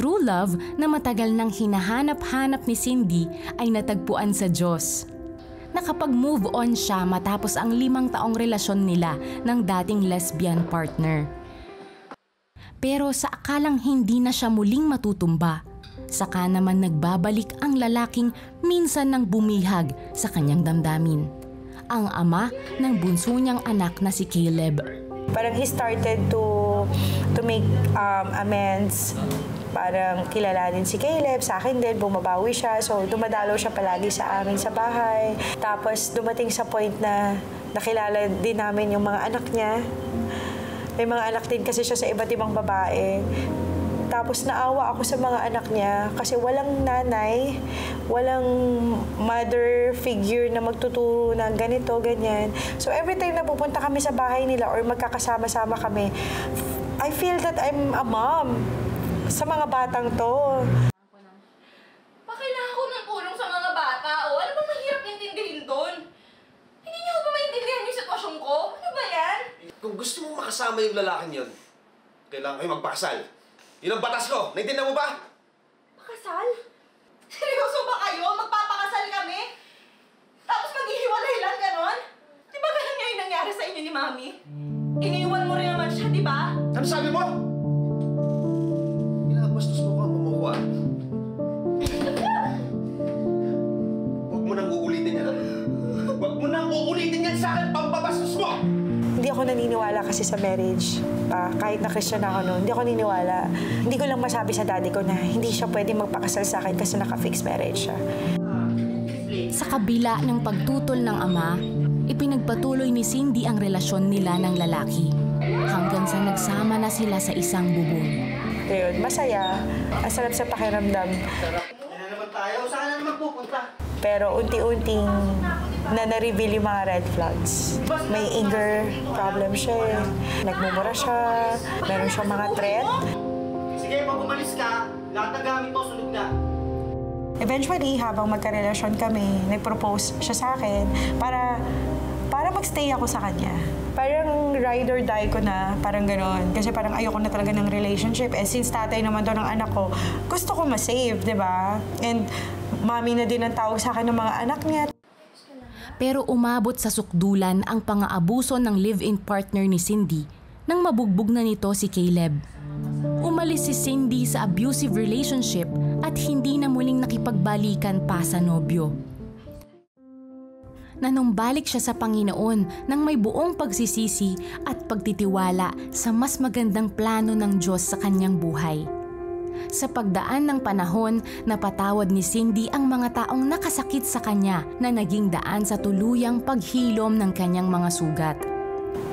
true love na matagal nang hinahanap-hanap ni Cindy ay natagpuan sa Diyos. Nakapag-move on siya matapos ang 5 taong relasyon nila ng dating lesbian partner. Pero sa akalang hindi na siya muling matutumba, saka naman nagbabalik ang lalaking minsan nang bumihag sa kanyang damdamin. Ang ama ng bunso niyang anak na si Caleb. Parang he started to make amends. Parang kilalanin si Caleb, sa akin din, bumabawi siya. So dumadalaw siya palagi sa amin sa bahay. Tapos dumating sa point na nakilala din namin yung mga anak niya. May mga anak din kasi siya sa iba't ibang babae. Tapos naawa ako sa mga anak niya kasi walang nanay, walang mother figure na magtuturo na ganito, ganyan. So every time na pupunta kami sa bahay nila or magkakasama-sama kami, I feel that I'm a mom sa mga batang to. Pakailangan ko ng tulong sa mga bata. O, ano ba mahirap intindihin doon? Hindi niyo ba maintindihan yung sitwasyon ko? Ano ba yan? Kung gusto mong makasama yung lalaking yun, kailangan kayo magpakasal. Yun ang batas ko. Naintindihan mo ba? Pakasal? Seryoso ba kayo? Magpapakasal kami? Tapos maghihiwalay lang, ganon? Di ba ganun nga yung nangyari sa inyo ni Mami? Iniwan mo rin naman siya, di ba? Ano sabi mo? Pinakabastos mo ka, mamukuha. Huwag mo nang uulitin yan. Huwag mo nang uulitin yan sa akin, pampabastos mo! Hindi ako naniniwala kasi sa marriage. Kahit na Christian ako noon, hindi ako naniniwala. Hindi ko lang masabi sa daddy ko na hindi siya pwede magpakasal sa akin kasi naka-fixed marriage siya. Sa kabila ng pagtutol ng ama, ipinagpatuloy ni Cindy ang relasyon nila ng lalaki hanggang sa nagsama na sila sa isang bubong. Ayun, masaya. Ang sarap sa pakiramdam. Yan naman tayo. Saan na naman pupunta? Pero unti-unting na-reveal yung mga red flags. May anger problem siya eh. Nagmumura siya. Meron siyang mga threat. Sige, pag umalis ka, lahat ng gamit mo sunog na. Eventually, habang magkarelasyon kami, nag-propose siya sa akin para mag-stay ako sa kanya. Parang ride or die ko na, parang gano'n. Kasi parang ayoko na talaga ng relationship. Eh, since tatay naman daw ng anak ko, gusto ko ma-save, di ba? And mami na din ang tawag sa akin ng mga anak niya. Pero umabot sa sukdulan ang pang-aabuso ng live-in partner ni Cindy nang mabugbog na nito si Caleb. Umalis si Cindy sa abusive relationship at hindi na muling nakipagbalikan pa sa nobyo. Nanumbalik siya sa Panginoon nang may buong pagsisisi at pagtitiwala sa mas magandang plano ng Diyos sa kanyang buhay. Sa pagdaan ng panahon, napatawad ni Cindy ang mga taong nakasakit sa kanya na naging daan sa tuluyang paghilom ng kanyang mga sugat.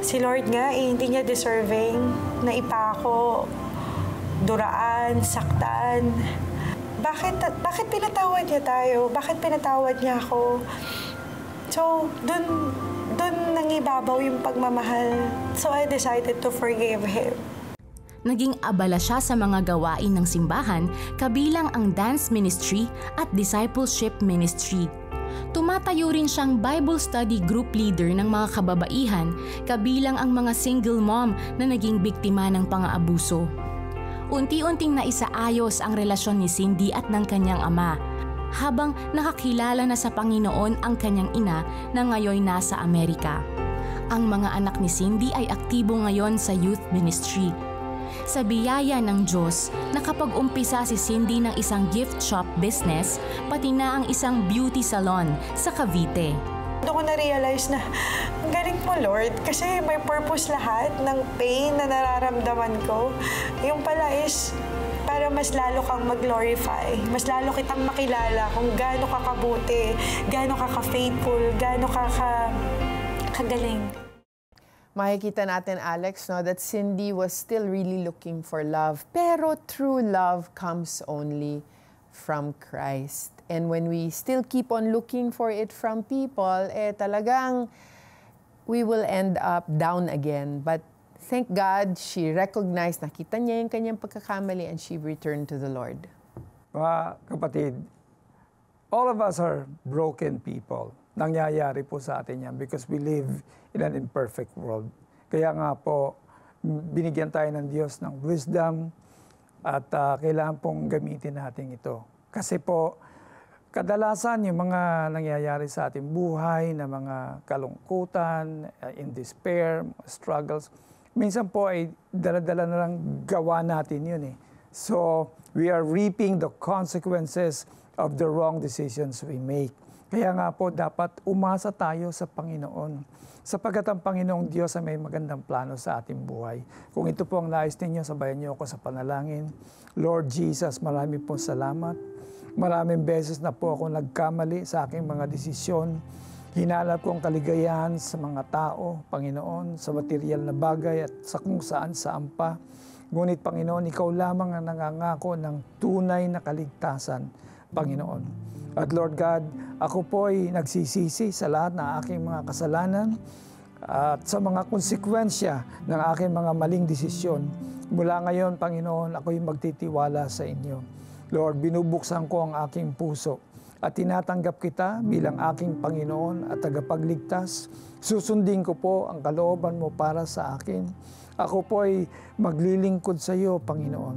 Si Lord nga, hindi niya deserving na ipako, duraan, saktan. Bakit pinatawad niya tayo? Bakit pinatawad niya ako? So, dun nangibabaw yung pagmamahal. So, I decided to forgive him. Naging abala siya sa mga gawain ng simbahan, kabilang ang dance ministry at discipleship ministry. Tumatayo rin siyang Bible study group leader ng mga kababaihan, kabilang ang mga single mom na naging biktima ng pang-aabuso. Unti-unting naisaayos ang relasyon ni Cindy at ng kanyang ama, habang nakakilala na sa Panginoon ang kanyang ina na ngayon nasa Amerika. Ang mga anak ni Cindy ay aktibo ngayon sa youth ministry. Sa biyaya ng Diyos, nakapag-umpisa si Cindy ng isang gift shop business, pati na ang isang beauty salon sa Cavite. Doon ko na-realize na, ang galing mo, Lord, kasi may purpose lahat ng pain na nararamdaman ko. Yung pala is, para mas lalo kang mag-glorify, mas lalo kitang makilala kung gaano ka kabuti, gaano ka ka-faithful, gaano ka kagaling. Makikita natin, Alex, no, that Cindy was still really looking for love. Pero true love comes only from Christ. And when we still keep on looking for it from people, talagang we will end up down again. But thank God, she recognized, nakita niya yung kanyang pagkakamali, and she returned to the Lord. Mga kapatid, all of us are broken people. Nangyayari po sa atin yan because we live in an imperfect world. Kaya nga po, binigyan tayo ng Diyos ng wisdom, At kailangan pong gamitin natin ito. Kasi po, kadalasan yung mga nangyayari sa ating buhay na mga kalungkutan, in despair, struggles, minsan po ay dala-dala na lang gawa natin yun eh. So, we are reaping the consequences of the wrong decisions we make. Kaya nga po, dapat umasa tayo sa Panginoon. Sapagkat ang Panginoong Diyos ay may magandang plano sa ating buhay. Kung ito po ang nais ninyo, sabayan niyo ako sa panalangin. Lord Jesus, marami po salamat. Maraming beses na po ako nagkamali sa aking mga desisyon. Hinalap ko ang kaligayahan sa mga tao, Panginoon, sa material na bagay at sa kung saan pa. Ngunit, Panginoon, Ikaw lamang ang nangangako ng tunay na kaligtasan, Panginoon. At Lord God, ako po ay nagsisisi sa lahat ng aking mga kasalanan at sa mga konsekwensya ng aking mga maling desisyon. Mula ngayon, Panginoon, ako'y magtitiwala sa inyo. Lord, binubuksan ko ang aking puso at tinatanggap kita bilang aking Panginoon at tagapagligtas. Susundin ko po ang kalooban mo para sa akin. Ako po ay maglilingkod sa iyo, Panginoon.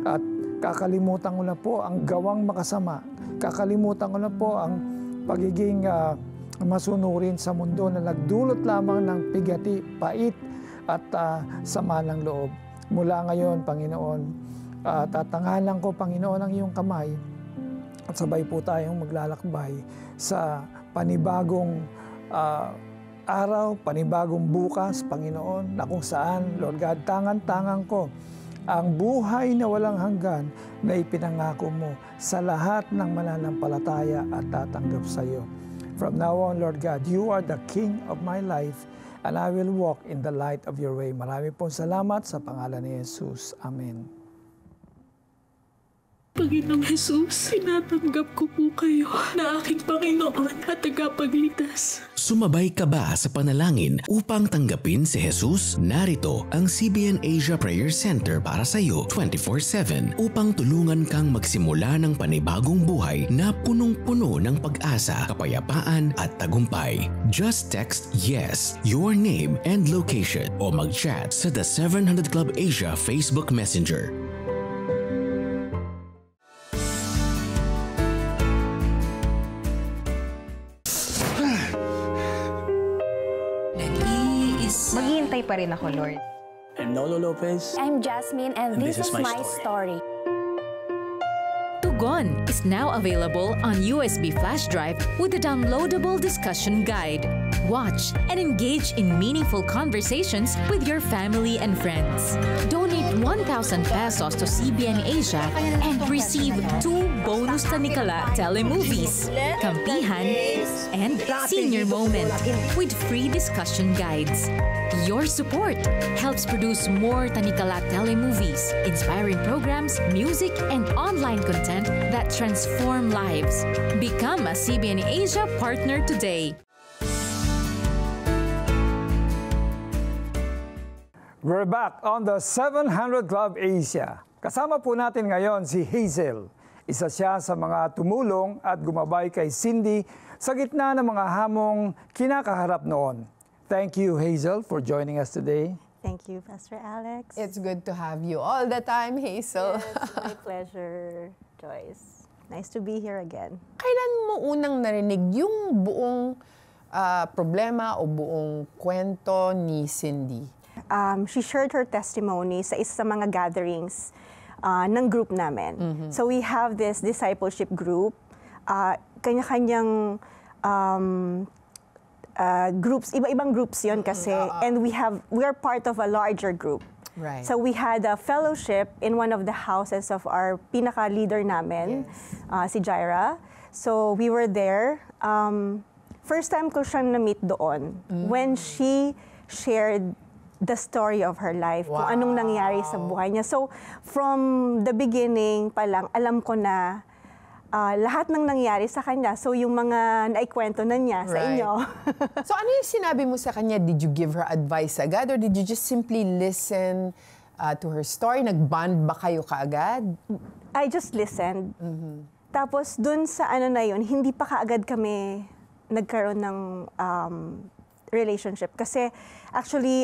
At kakalimutan ko na po ang gawang makasama. Kakalimutan ko na po ang pagiging masunurin sa mundo na nagdulot lamang ng pigati, pait at sama ng loob. Mula ngayon, Panginoon, tatangalan ko, Panginoon, ang iyong kamay at sabay po tayong maglalakbay sa panibagong araw, panibagong bukas, Panginoon, na kung saan, Lord God, tangan-tangan ko ang buhay na walang hanggan na ipinangako mo sa lahat ng mananampalataya at tatanggap sa iyo. From now on, Lord God, you are the King of my life and I will walk in the light of your way. Marami pong salamat sa pangalan ni Jesus. Amen. Panginoong Jesus, tinatanggap ko po kayo na aking Panginoon at tagapagligtas. Sumabay ka ba sa panalangin upang tanggapin si Jesus? Narito ang CBN Asia Prayer Center para sa iyo 24/7 upang tulungan kang magsimula ng panibagong buhay na punong-puno ng pag-asa, kapayapaan at tagumpay. Just text YES, your name and location o mag-chat sa The 700 Club Asia Facebook Messenger. Maghihintay pa rin ako, Lord. I'm Nolo Lopez. I'm Jasmine, and this is my story. Tugon is now available on USB flash drive with a downloadable discussion guide. Watch and engage in meaningful conversations with your family and friends. Donate 1,000 pesos to CBN Asia and receive 2 bonus Tanikala telemovies, Kampihan, and Senior Moment with free discussion guides. Your support helps produce more Tanikala telemovies, inspiring programs, music, and online content that transform lives. Become a CBN Asia partner today. We're back on the 700 Club Asia. Kasama po natin ngayon si Hazel. Isa siya sa mga tumulong at gumabay kay Cindy sa gitna ng mga hamong kinakaharap noon. Thank you, Hazel, for joining us today. Thank you, Pastor Alex. It's good to have you all the time, Hazel. Yes, my pleasure, Joyce. Nice to be here again. Kailan mo unang narinig yung buong problema o buong kwento ni Cindy? She shared her testimony sa isa sa mga gatherings ng group namin. So we have this discipleship group. Kanya-kanyang groups, iba-ibang groups yon kasi, and we are part of a larger group. Right. So we had a fellowship in one of the houses of our pinaka-leader namin, si Jaira. So we were there. First time ko siyang na-meet doon when she shared the story of her life, kung anong nangyari sa buhay niya. So from the beginning pa lang, alam ko na lahat ng nangyari sa kanya. So yung mga naikwento na niya sa inyo. So ano yung sinabi mo sa kanya? Did you give her advice agad or did you just simply listen to her story? Nag-bond ba kayo kaagad? I just listened. Tapos dun sa ano na yun, hindi pa kaagad kami nagkaroon ng relationship. Kasi actually,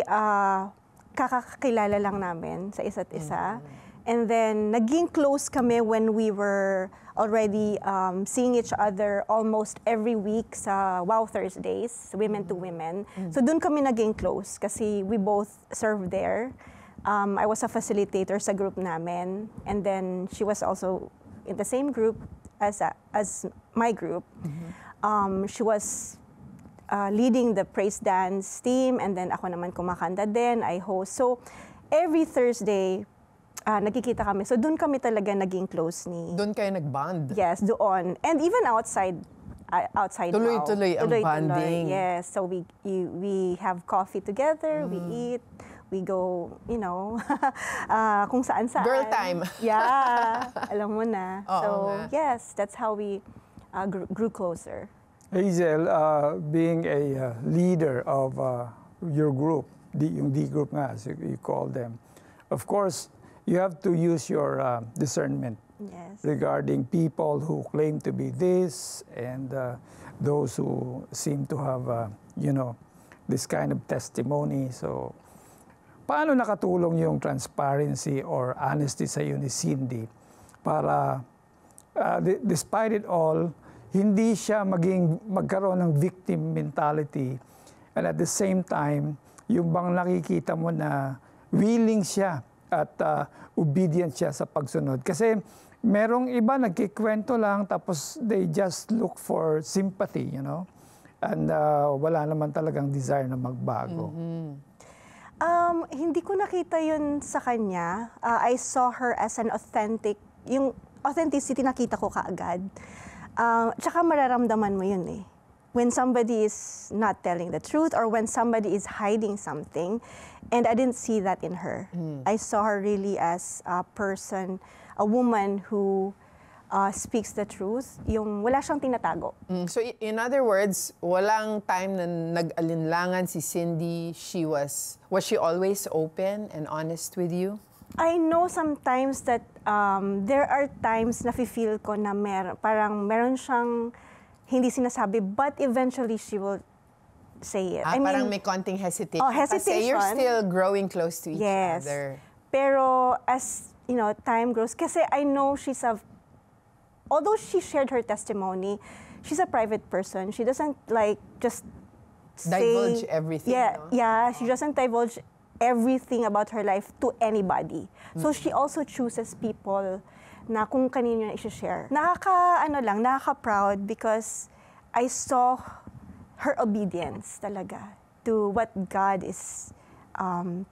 kakakilala lang namin sa isa't isa. And then, naging close kami when we were already seeing each other almost every week sa Wow Thursdays, Women to Women. So doon kami naging close kasi we both served there. I was a facilitator sa group namin, and then she was also in the same group as my group. She was leading the praise dance team, and then ako naman kumakanta din, I host. So every Thursday, nagkikita kami. So, doon kami talaga naging close ni... Doon kayo nag-bond? Yes, doon. And even outside tuloy-tuloy ang bonding. Yes. So, we have coffee together, we eat, we go, you know, kung saan-saan. Girl time. Yeah. Alam mo na. So, yes, that's how we grew closer. Hazel, being a leader of your group, yung D group nga, as you call them, of course, you have to use your discernment regarding people who claim to be this and those who seem to have, you know, this kind of testimony. So, paano nakatulong yung transparency or honesty sa iyo ni Cindy para, despite it all, hindi siya magkaroon ng victim mentality, and at the same time, yung bang nakikita mo na willing siya at obedient siya sa pagsunod. Kasi merong iba nagkikwento lang tapos they just look for sympathy, you know? And wala naman talagang desire na magbago. Hindi ko nakita yun sa kanya. I saw her as an authentic, yung authenticity nakita ko kaagad. Tsaka mararamdaman mo yun eh. When somebody is not telling the truth or when somebody is hiding something, and I didn't see that in her. I saw her really as a person, a woman who speaks the truth, yung wala siyang tinatago. So in other words, walang time na nag-alinlangan si Cindy. Was she always open and honest with you? I know sometimes that there are times na feel ko na parang meron siyang hindi sinasabi, but eventually she will say it. I mean, parang may konting hesitation. Oh, hesitation. Kasi you're still growing close to each other. Pero as, you know, time grows, kasi I know although she shared her testimony, she's a private person. She doesn't like just divulge everything. Yeah, she doesn't divulge everything about her life to anybody. So she also chooses people na kung kanino na i-share. Nakaka-proud because I saw her obedience talaga to what God is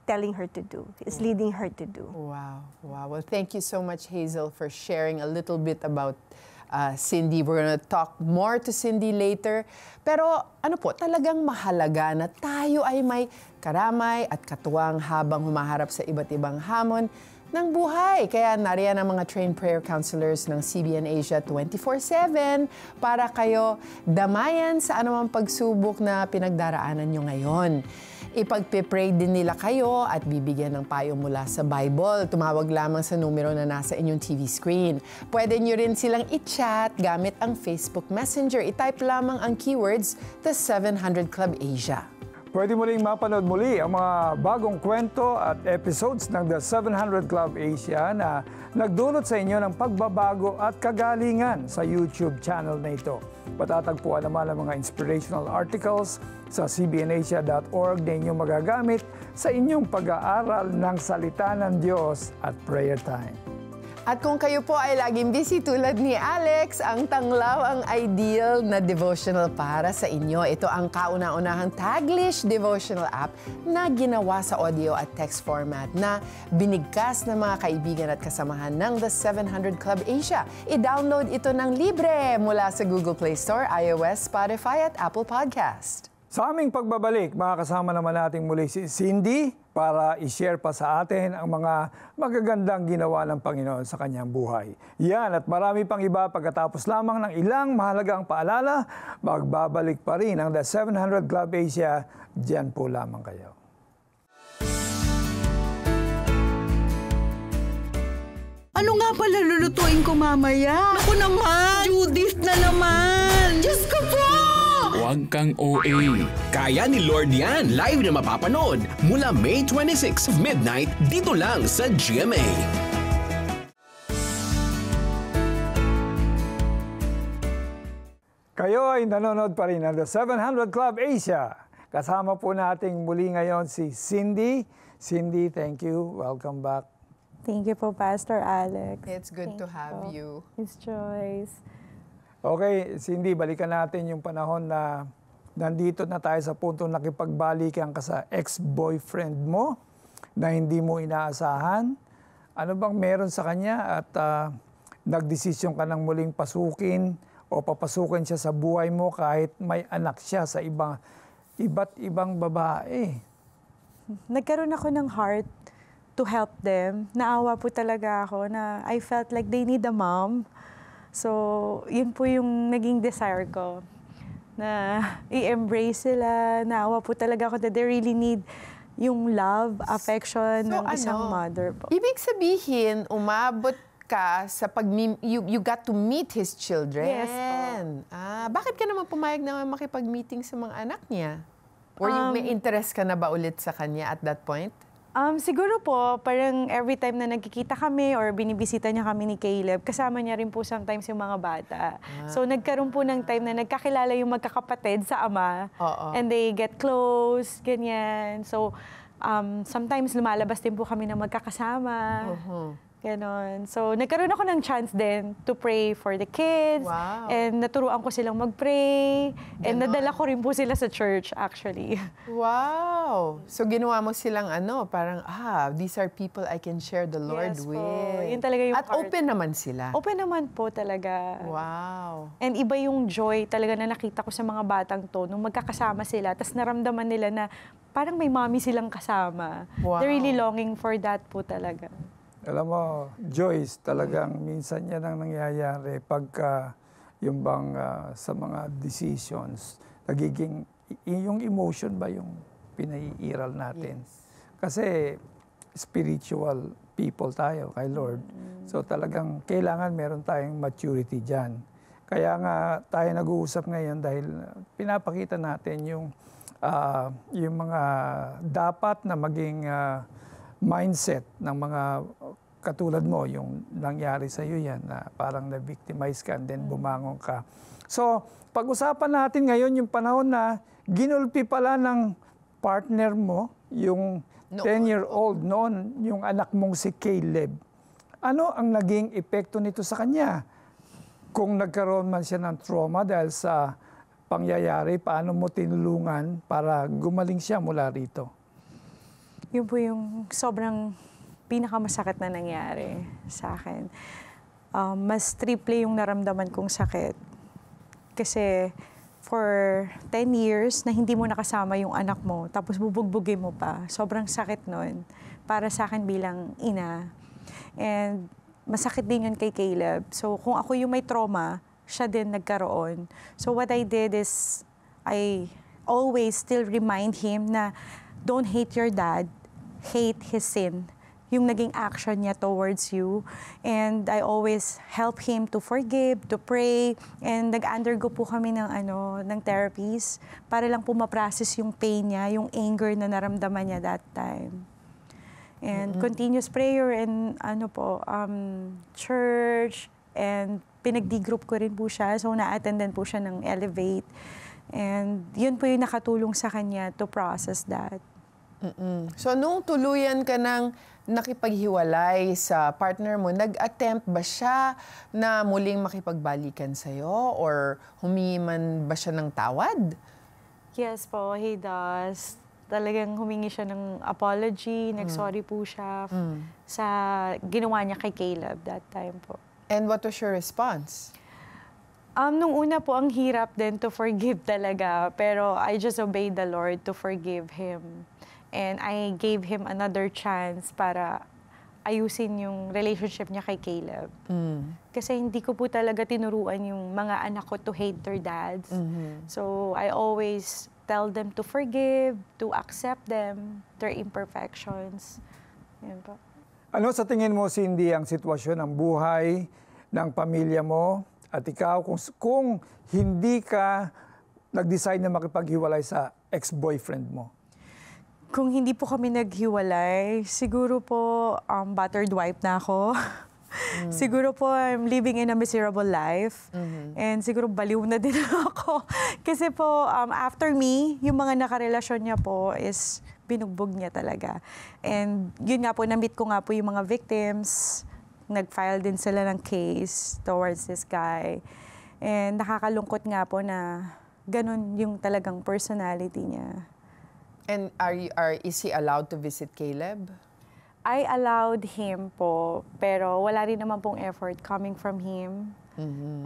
telling her to do, is leading her to do. Wow. Well, thank you so much, Hazel, for sharing a little bit about Cindy. We're gonna talk more to Cindy later. Pero talagang mahalaga na tayo ay may karamay at katuwang habang humaharap sa iba't ibang hamon ng buhay. Kaya nariyan ang mga trained prayer counselors ng CBN Asia 24/7 para kayo damayan sa anumang pagsubok na pinagdaraanan nyo ngayon. Ipagpe-pray din nila kayo at bibigyan ng payo mula sa Bible. Tumawag lamang sa numero na nasa inyong TV screen. Pwede nyo rin silang i-chat gamit ang Facebook Messenger. I-type lamang ang keywords The 700 Club Asia. Pwede mo rin mapanood muli ang mga bagong kwento at episodes ng The 700 Club Asia na nagdulot sa inyo ng pagbabago at kagalingan sa YouTube channel na ito. Matatagpuan naman ang mga inspirational articles sa cbnasia.org na inyong magagamit sa inyong pag-aaral ng salita ng Diyos at prayer time. At kung kayo po ay laging busy tulad ni Alex, ang Tanglaw ang ideal na devotional para sa inyo. Ito ang kauna-unahang Taglish devotional app na ginawa sa audio at text format na binigkas ng mga kaibigan at kasamahan ng The 700 Club Asia. I-download ito ng libre mula sa Google Play Store, iOS, Spotify at Apple Podcast. Sa aming pagbabalik, makakasama naman natin muli si Cindy para i-share pa sa atin ang mga magagandang ginawa ng Panginoon sa kanyang buhay. Yan at marami pang iba pagkatapos lamang ng ilang mahalagang paalala, magbabalik pa rin ang The 700 Club Asia. Diyan po lamang kayo. Ano nga pala lulutuin ko mamaya? Naku naman! Judith na naman! Diyos ko po! Huwag kang OA. Kaya ni Lord yan. Live na mapapanood mula May 26 midnight dito lang sa GMA. Kayo ay nanonood pa rin ng The 700 Club Asia. Kasama po nating muli ngayon si Cindy. Cindy, thank you. Welcome back. Thank you po, Pastor Alex. It's good to have you. It's Joyce. Okay, Cindy, balikan natin yung panahon na nandito na tayo sa punto nakipagbalikan ka sa ex-boyfriend mo na hindi mo inaasahan. Ano bang meron sa kanya at nagdesisyon ka ng muling pasukin o papasukin siya sa buhay mo kahit may anak siya sa iba't ibang babae? Nagkaroon ako ng heart to help them. Naawa po talaga ako na I felt like they need a mom. So, yun po yung naging desire ko. Na i-embrace sila. Naawa po talaga ako that they really need yung love, affection ng isang mother po. Ibig sabihin, umabot ka sa you got to meet his children. Yes po. Bakit ka naman pumayag na makipag-meeting sa mga anak niya? Or may interest ka na ba ulit sa kanya at that point? Siguro po, parang every time na nagkikita kami or binibisita niya kami ni Caleb, kasama niya rin po sometimes yung mga bata. So nagkaroon po ng time na nagkakilala yung magkakapatid sa ama. And they get close, ganyan. So sometimes lumalabas din po kami na magkakasama. Ganon. So, nagkaroon ako ng chance din to pray for the kids. Wow. And naturuan ko silang mag-pray. And nadala ko rin po sila sa church, actually. Wow! So, ginawa mo silang parang, these are people I can share the Lord with. Po. Yun talaga yung At open naman sila. Open naman po talaga. Wow. And iba yung joy talaga na nakita ko sa mga batang to nung magkakasama sila. Tapos naramdaman nila na parang may mommy silang kasama. Wow. They're really longing for that po talaga. Alam mo, Joyce, talagang minsan yan ang nangyayari pagka yung bang sa mga decisions, nagiging, yung emotion ba yung pinaiiral natin? Yes. Kasi spiritual people tayo kay Lord. So talagang kailangan meron tayong maturity dyan. Kaya nga tayo nag-uusap ngayon dahil pinapakita natin yung mga dapat na maging mindset ng mga katulad mo, yung nangyari sa iyo yan, na parang na-victimize ka and then bumangon ka. So, pag-usapan natin ngayon yung panahon na ginulpi pala ng partner mo, yung 10-year-old noon, yung anak mong si Caleb. Ano ang naging epekto nito sa kanya? Kung nagkaroon man siya ng trauma dahil sa pangyayari, paano mo tinulungan para gumaling siya mula rito? Yun po yung sobrang pinakamasakit na nangyari sa akin. Mas triple yung naramdaman kong sakit. Kasi for 10 years na hindi mo nakasama yung anak mo, tapos bubugbugin mo pa, sobrang sakit nun para sa akin bilang ina. And masakit din yun kay Caleb. So kung ako yung may trauma, siya din nagkaroon. So what I did is, I always still remind him na don't hate your dad, hate his sin, yung naging action niya towards you. And I always help him to forgive, to pray, and nag-undergo po kami ng therapies para lang po ma-process yung pain niya, yung anger na naramdaman niya that time. And continuous prayer and church, and pinag-D-group ko rin po siya, so na-attendan po siya ng Elevate. And yun po yung nakatulong sa kanya to process that. So, nung tuluyan ka ng nakipaghiwalay sa partner mo, nag-attempt ba siya na muling makipagbalikan sa'yo? Or humingi man ba siya ng tawad? Yes po, he does. Talagang humingi siya ng apology, nag-sorry po siya sa ginawa niya kay Caleb that time po. And what was your response? Nung una po, ang hirap din to forgive talaga. Pero I just obeyed the Lord to forgive him. And I gave him another chance para ayusin yung relationship niya kay Caleb. Kasi hindi ko po talaga tinuruan yung mga anak ko to hate their dads. So I always tell them to forgive, to accept them, their imperfections. Yan po. Ano sa tingin mo, Cindy, ang sitwasyon ng buhay ng pamilya mo at ikaw kung hindi ka nag-decide na makipaghiwalay sa ex-boyfriend mo? Kung hindi po kami naghiwalay, siguro po battered wife na ako. Siguro po I'm living in a miserable life. And siguro baliw na din ako. Kasi po, after me, yung mga nakarelasyon niya po is binugbog niya talaga. And yun nga po, na-meet ko nga po yung mga victims. Nag-file din sila ng case towards this guy. And nakakalungkot nga po na ganun yung talagang personality niya. And is he allowed to visit Caleb? I allowed him po, pero wala rin naman pong effort coming from him.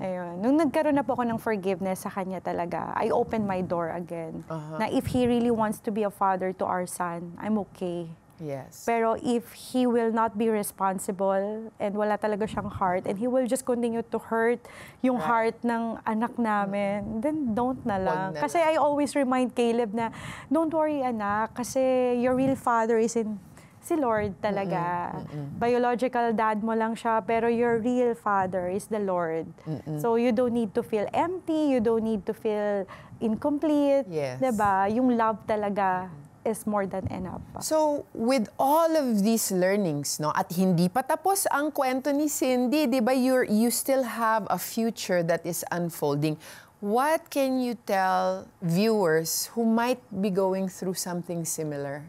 Ayun. Nung nagkaroon na po ako ng forgiveness sa kanya talaga, I opened my door again. Na if he really wants to be a father to our son, I'm okay. Yes. Pero if he will not be responsible and wala talaga siyang heart and he will just continue to hurt yung heart ng anak namin, then don't na lang. Kasi I always remind Caleb na, don't worry anak, kasi your real father is in si Lord talaga. Biological dad mo lang siya, pero your real father is the Lord. So you don't need to feel empty, you don't need to feel incomplete. Yes. Diba? Yung love talaga is more than enough. So, with all of these learnings, no, at hindi pa tapos ang kwento ni Cindy, di ba, you still have a future that is unfolding. What can you tell viewers who might be going through something similar?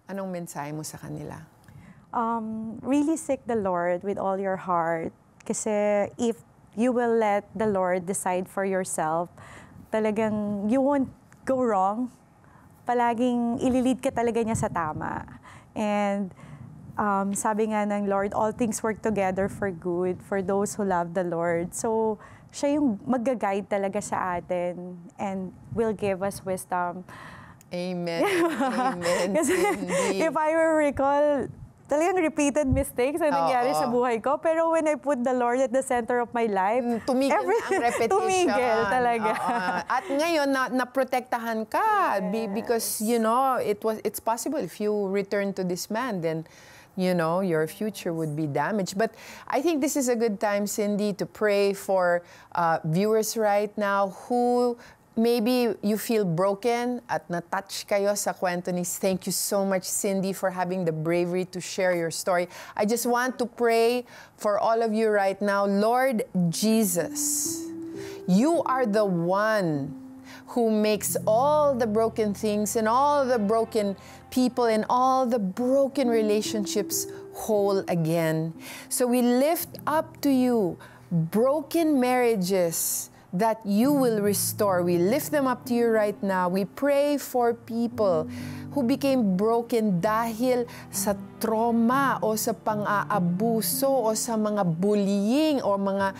Anong mensahe mo sa kanila? Really seek the Lord with all your heart. Kasi if you will let the Lord decide for yourself, talagang you won't go wrong. Palaging ililid ka talaga niya sa tama. And sabi nga ng Lord, all things work together for good for those who love the Lord. So, siya yung mag-guide talaga sa atin and will give us wisdom. Amen. Amen. Kasi if I will recall, talagang repeated mistakes ang nangyari sa buhay ko. Pero when I put the Lord at the center of my life, tumigil na ang repetition. Tumigil talaga. At ngayon, naprotektahan ka. Because, you know, it's possible if you return to this man, then, you know, your future would be damaged. But I think this is a good time, Cindy, to pray for viewers right now who maybe you feel broken at na-touch kayo sa kwento ni. Thank you so much, Cindy, for having the bravery to share your story. I just want to pray for all of you right now. Lord Jesus, you are the one who makes all the broken things and all the broken people and all the broken relationships whole again. So we lift up to you broken marriages that you will restore. We lift them up to you right now. We pray for people who became broken dahil sa trauma o sa pang-aabuso o sa mga bullying o mga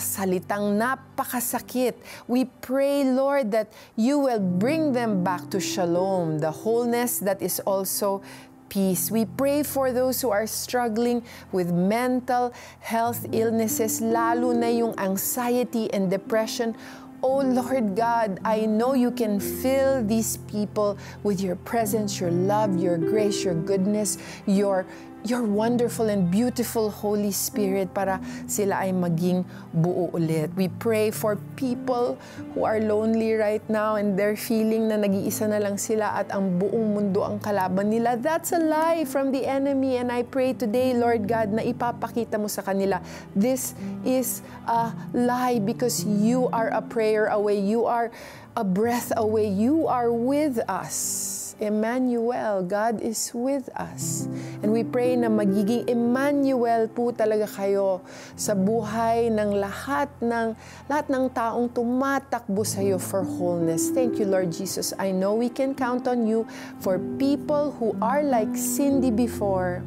salitang napakasakit. We pray, Lord, that you will bring them back to shalom, the wholeness that is also peace. We pray for those who are struggling with mental health illnesses, lalo na yung anxiety and depression. Oh Lord God, I know you can fill these people with your presence, your love, your grace, your goodness, your wonderful and beautiful Holy Spirit para sila ay maging buo ulit. We pray for people who are lonely right now and they're feeling na nag-iisa na lang sila at ang buong mundo ang kalaban nila. That's a lie from the enemy, and I pray today, Lord God, na ipapakita mo sa kanila, this is a lie because you are a prayer away, you are a breath away, you are with us. Emmanuel, God is with us. And we pray na magiging Emmanuel po talaga kayo sa buhay ng lahat ng taong tumatakbo sa iyo for wholeness. Thank you, Lord Jesus. I know we can count on you for people who are like Cindy before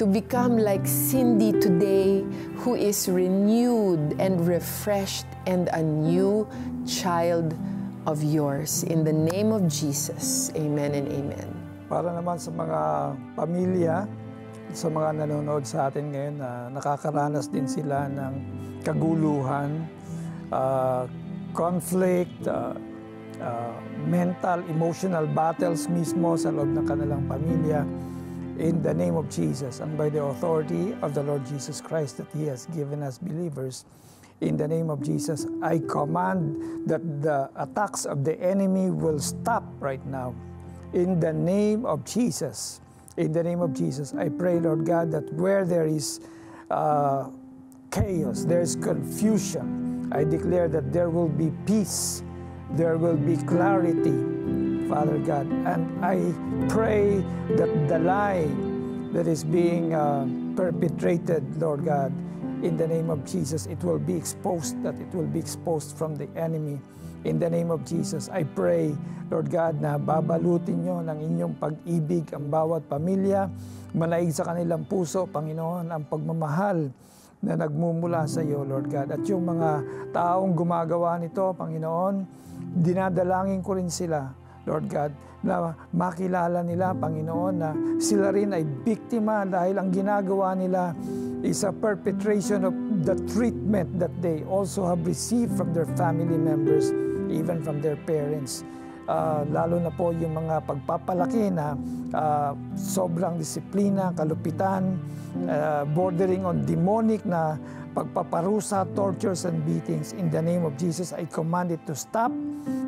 to become like Cindy today, who is renewed and refreshed and a new child of yours. In the name of Jesus, amen and amen. Para naman sa mga pamilya, sa mga nanonood sa atin ngayon na nakakaranas din sila ng kaguluhan, conflict, mental, emotional battles mismo sa loob ng kanilang pamilya, in the name of Jesus and by the authority of the Lord Jesus Christ that He has given us believers, in the name of Jesus, I command that the attacks of the enemy will stop right now. In the name of Jesus, I pray, Lord God, that where there is chaos, there's confusion. I declare that there will be peace, there will be clarity, Father God. And I pray that the lie that is being perpetrated, Lord God, in the name of Jesus, it will be exposed, that it will be exposed from the enemy. In the name of Jesus, I pray, Lord God, na babalutin nyo ng inyong pag-ibig ang bawat pamilya, manaig sa kanilang puso, Panginoon, ang pagmamahal na nagmumula sa iyo, Lord God. At yung mga taong gumagawa nito, Panginoon, dinadalangin ko rin sila, Lord God, na makilala nila, Panginoon, na sila rin ay biktima dahil ang ginagawa nila is a perpetration of the treatment that they also have received from their family members, even from their parents. Lalo na po yung mga pagpapalaki na sobrang disiplina, kalupitan, bordering on demonic na pagpaparusa, tortures, and beatings. In the name of Jesus, I command it to stop.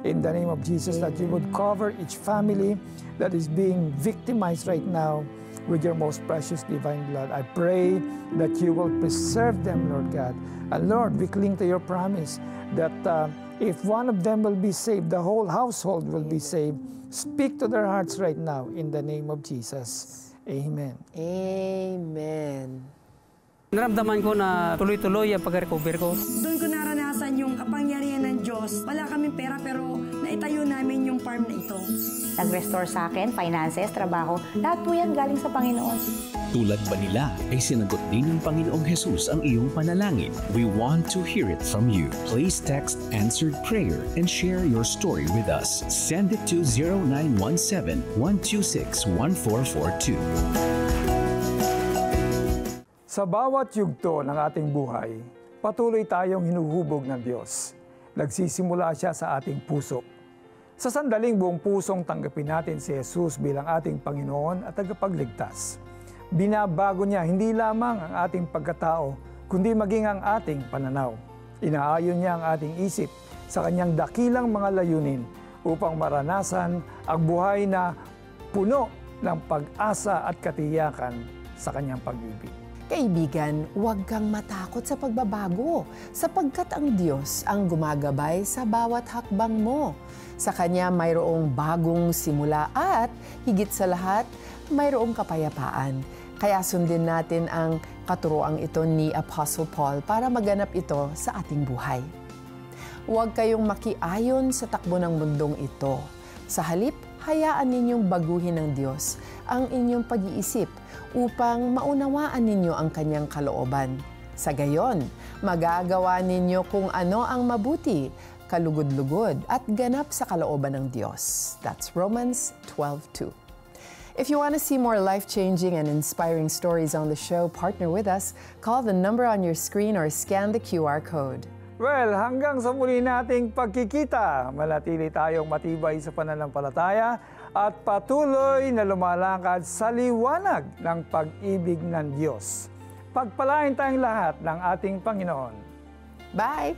In the name of Jesus, that you would cover each family that is being victimized right now with your most precious divine blood. I pray that you will preserve them, Lord God. And Lord, we cling to your promise that if one of them will be saved, the whole household will be saved. Speak to their hearts right now in the name of Jesus. Amen. Amen. Naramdaman ko na tuloy-tuloy ang pag-recover ko. Doon ko naranasan yung kapangyarihan ng Diyos. Wala kaming pera pero naitayo namin yung farm na ito. Nag-restore sa akin, finances, trabaho, lahat po yan galing sa Panginoon. Tulad ba nila ay sinagot din ng Panginoong Jesus ang iyong panalangin? We want to hear it from you. Please text answered prayer and share your story with us. Send it to 0917-126-1442. Sa bawat yugto ng ating buhay, patuloy tayong hinuhubog ng Diyos. Nagsisimula siya sa ating puso. Sa sandaling buong pusong tanggapin natin si Jesus bilang ating Panginoon at tagapagligtas. Binabago niya hindi lamang ang ating pagkatao, kundi maging ang ating pananaw. Inaayon niya ang ating isip sa kanyang dakilang mga layunin upang maranasan ang buhay na puno ng pag-asa at katiyakan sa kanyang pag-ibig. Kaibigan, huwag kang matakot sa pagbabago, sapagkat ang Diyos ang gumagabay sa bawat hakbang mo. Sa Kanya mayroong bagong simula at, higit sa lahat, mayroong kapayapaan. Kaya sundin natin ang katuroang ito ni Apostle Paul para maganap ito sa ating buhay. Huwag kayong makiayon sa takbo ng mundong ito. Sa halip, hayaan ninyong baguhin ng Diyos ang inyong pag-iisip upang maunawaan ninyo ang kanyang kalooban. Sa gayon, magagawa ninyo kung ano ang mabuti, kalugod-lugod at ganap sa kalooban ng Diyos. That's Romans 12:2. If you want to see more life-changing and inspiring stories on the show, partner with us, call the number on your screen or scan the QR code. Well, hanggang sa muli nating pagkikita, manatili tayong matibay sa pananampalataya at patuloy na lumalakad sa liwanag ng pag-ibig ng Diyos. Pagpalain tayong lahat ng ating Panginoon. Bye!